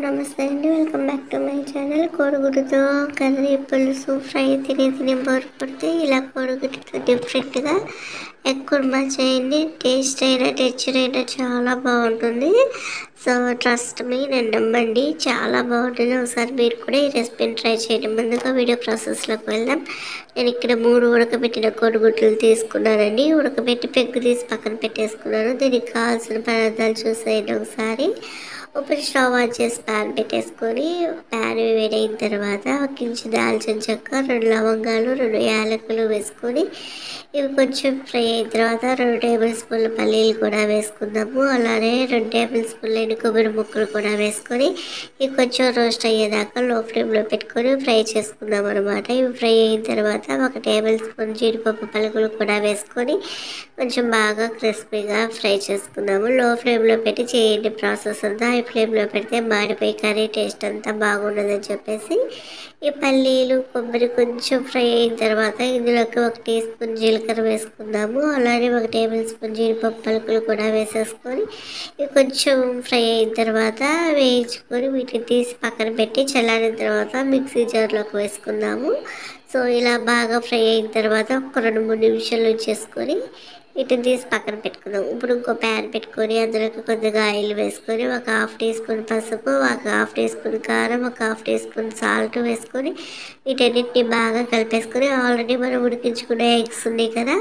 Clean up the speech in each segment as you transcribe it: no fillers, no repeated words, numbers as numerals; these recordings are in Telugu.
నమస్తే అండి. Welcome back to my channel. కోడిగుడ్డుతో కర్రీ, పులుసు, ఫ్రై తిని బోర్ కొడితే ఇలా కోడిగుడ్డుతో డిఫరెంట్గా ఎగ్ కుర్మా చేయండి. టేస్ట్ అయినా టెక్చర్ అయినా చాలా బాగుంటుంది. సో ట్రస్ట్ మీ, నేను నమ్మండి, చాలా బాగుంటుంది. ఒకసారి మీరు కూడా ఈ రెసిపీని ట్రై చేయండి. ముందుగా వీడియో ప్రాసెస్లోకి వెళ్దాం. నేను ఇక్కడ 3 ఉడకబెట్టిన కోడిగుడ్లు తీసుకున్నానండి. ఉడకబెట్టి పెగ్గు తీసి పక్కన పెట్టేసుకున్నాను. దీనికి కావాల్సిన పదార్థాలు చూసేయండి ఒకసారి. ఇప్పుడు స్టవ్ ఆన్ చేసి ప్యాన్ పెట్టేసుకొని ప్యాన్ వేడైన తర్వాత ఒక ఇంచు దాల్చిన చెక్క, 2 లవంగాలు, 2 యాలకులు వేసుకొని ఇవి కొంచెం ఫ్రై అయిన తర్వాత 2 టేబుల్ స్పూన్ల పల్లీలు కూడా వేసుకుందాము. అలానే 2 టేబుల్ స్పూన్ల ఎండు కొబ్బరి ముక్కలు కూడా వేసుకొని ఇవి కొంచెం రోస్ట్ అయ్యేదాకా లో ఫ్లేమ్లో పెట్టుకొని ఫ్రై చేసుకుందాం అనమాట. ఇవి ఫ్రై అయిన తర్వాత 1 టేబుల్ స్పూన్ జీడిపప్పు పలుకులు కూడా వేసుకొని కొంచెం బాగా క్రిస్పీగా ఫ్రై చేసుకుందాము. లో ఫ్లేమ్లో పెట్టి చేయండి ప్రాసెస్ అంతా. హై ఫ్లేమ్లో పెడితే మాడిపోయి కర్రీ టేస్ట్ అంతా బాగుండదని చెప్పేసి ఈ పల్లీలు, కొబ్బరి కొంచెం ఫ్రై అయిన తర్వాత ఇందులోకి 1 టీ స్పూన్ జీలకర్ర వేసుకుందాము. అలానే 1 టేబుల్ స్పూన్ జీడిపప్పు పలుకులు కూడా వేసేసుకొని ఇవి కొంచెం ఫ్రై అయిన తర్వాత వేయించుకొని వీటిని తీసి పక్కన పెట్టి చల్లారిన తర్వాత మిక్సీ జార్లోకి వేసుకుందాము. సో ఇలా బాగా ఫ్రై అయిన తర్వాత ఒక 2-3 నిమిషాలు ఉంచేసుకొని వీటిని తీసి పక్కన పెట్టుకుందాం. ఇప్పుడు ఇంకో ప్యాన్ పెట్టుకొని అందులోకి కొద్దిగా ఆయిల్ వేసుకొని 1/2 టీ స్పూన్ పసుపు, 1/2 టీ స్పూన్ కారం, 1/2 టీ స్పూన్ సాల్ట్ వేసుకొని వీటన్నిటిని బాగా కలిపేసుకొని ఆల్రెడీ మనం ఉడికించుకునే ఎగ్స్ ఉన్నాయి కదా,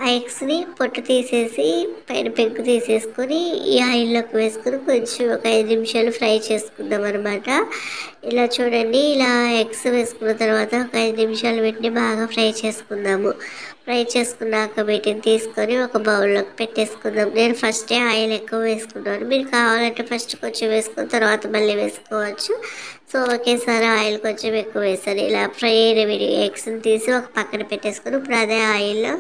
ఆ ఎగ్స్ని పొట్టు తీసేసి పైన పెంకు తీసేసుకొని ఈ ఆయిల్లోకి వేసుకొని కొంచెం ఒక 5 నిమిషాలు ఫ్రై చేసుకుందాం అనమాట. ఇలా చూడండి, ఇలా ఎగ్స్ వేసుకున్న తర్వాత ఒక 5 నిమిషాలు వీటిని బాగా ఫ్రై చేసుకుందాము. ఫ్రై చేసుకున్నాక వీటిని తీసుకొని ఒక బౌల్లోకి పెట్టేసుకుందాం. నేను ఫస్టే ఆయిల్ ఎక్కువ వేసుకున్నాను. మీరు కావాలంటే ఫస్ట్ కొంచెం వేసుకున్న తర్వాత మళ్ళీ వేసుకోవచ్చు. సో ఒకేసారి ఆయిల్ కొంచెం ఎక్కువ వేసాను. ఇలా ఫ్రై అయిన ఎగ్స్ని తీసి ఒక పక్కన పెట్టేసుకొని ఇప్పుడు అదే ఆయిల్లో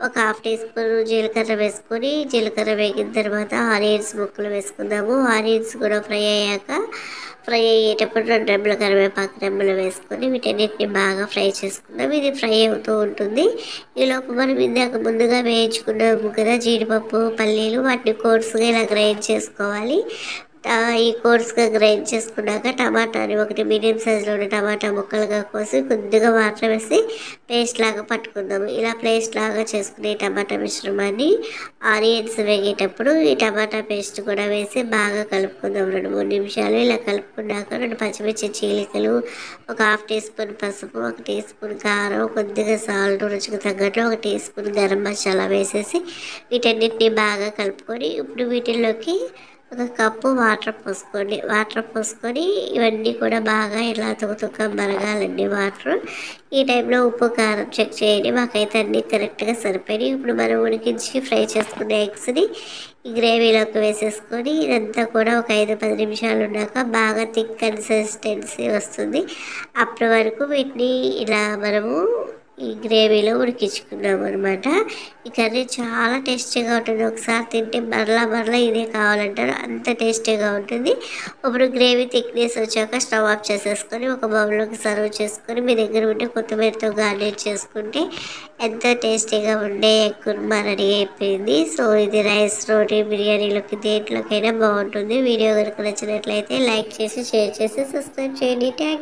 1/2 టీ స్పూన్ జీలకర్ర వేసుకొని జీలకర్ర వేగిన తర్వాత ఆనియన్స్ ముక్కలు వేసుకుందాము. ఆనియన్స్ కూడా ఫ్రై అయ్యేటప్పుడు 2 రెమ్మల కరివేపాకు రెమ్మలు వేసుకొని వీటన్నిటిని బాగా ఫ్రై చేసుకుందాం. ఇది ఫ్రై అవుతూ ఉంటుంది. ఈలోపు మనం ఇందాక ముందుగా వేయించుకున్నాము కదా జీడిపప్పు, పల్లీలు, వాటిని కోర్సుగా ఇలా గ్రైండ్ చేసుకోవాలి. ఈ కోర్సుగా గ్రైండ్ చేసుకున్నాక టమాటాని 1 మీడియం సైజులో ఉన్న టమాటా ముక్కలుగా కోసి కొద్దిగా వాటర్ వేసి పేస్ట్ లాగా పట్టుకుందాము. ఇలా పేస్ట్ లాగా చేసుకునే టమాటా మిశ్రమాన్ని ఆనియన్స్ వేగేటప్పుడు ఈ టమాటా పేస్ట్ కూడా వేసి బాగా కలుపుకుందాం. 2-3 నిమిషాలు ఇలా కలుపుకున్నాక 2 పచ్చిమిర్చి చీలికలు, 1/2 టీ స్పూన్ పసుపు, 1 టీ స్పూన్ కారం, కొద్దిగా సాల్ట్, రుచికి తగ్గట్లు 1 టీ స్పూన్ గరం మసాలా వేసేసి వీటన్నిటిని బాగా కలుపుకొని ఇప్పుడు వీటిల్లోకి 1 కప్పు వాటర్ పోసుకొని ఇవన్నీ కూడా బాగా ఇలా తుకతుక మరగాలండి వాటర్. ఈ టైంలో ఉప్పు కారం చెక్ చేయండి. మాకైతే అన్నీ కరెక్ట్గా సరిపోయి ఇప్పుడు మనం ఉడికించి ఫ్రై చేసుకునే ఎగ్స్ని ఈ గ్రేవీలోకి వేసేసుకొని ఇదంతా కూడా ఒక 5-10 నిమిషాలు ఉన్నాక బాగా థిక్ కన్సిస్టెన్సీ వస్తుంది. అప్పటి వరకు వీటిని ఇలా మనము ఈ గ్రేవీలో ఉడికించుకున్నాము అనమాట. ఈ కర్రీ చాలా టేస్టీగా ఉంటుంది. ఒకసారి తింటే మరలా ఇదే కావాలంటారు, అంత టేస్టీగా ఉంటుంది. ఇప్పుడు గ్రేవీ థిక్నెస్ వచ్చాక స్టవ్ ఆఫ్ చేసేసుకొని ఒక బౌల్లోకి సర్వ్ చేసుకొని మీ దగ్గర ఉంటే కొత్తిమీరతో గార్నిష్ చేసుకుంటే ఎంతో టేస్టీగా ఉండే ఎగ్ కుర్మా రెడీ అయిపోయింది. సో ఇది రైస్, రోటీ, బిర్యానీలోకి దేంట్లోకైనా బాగుంటుంది. వీడియో కనుక నచ్చినట్లయితే లైక్ చేసి, షేర్ చేసి, సబ్స్క్రైబ్ చేయండి. థ్యాంక్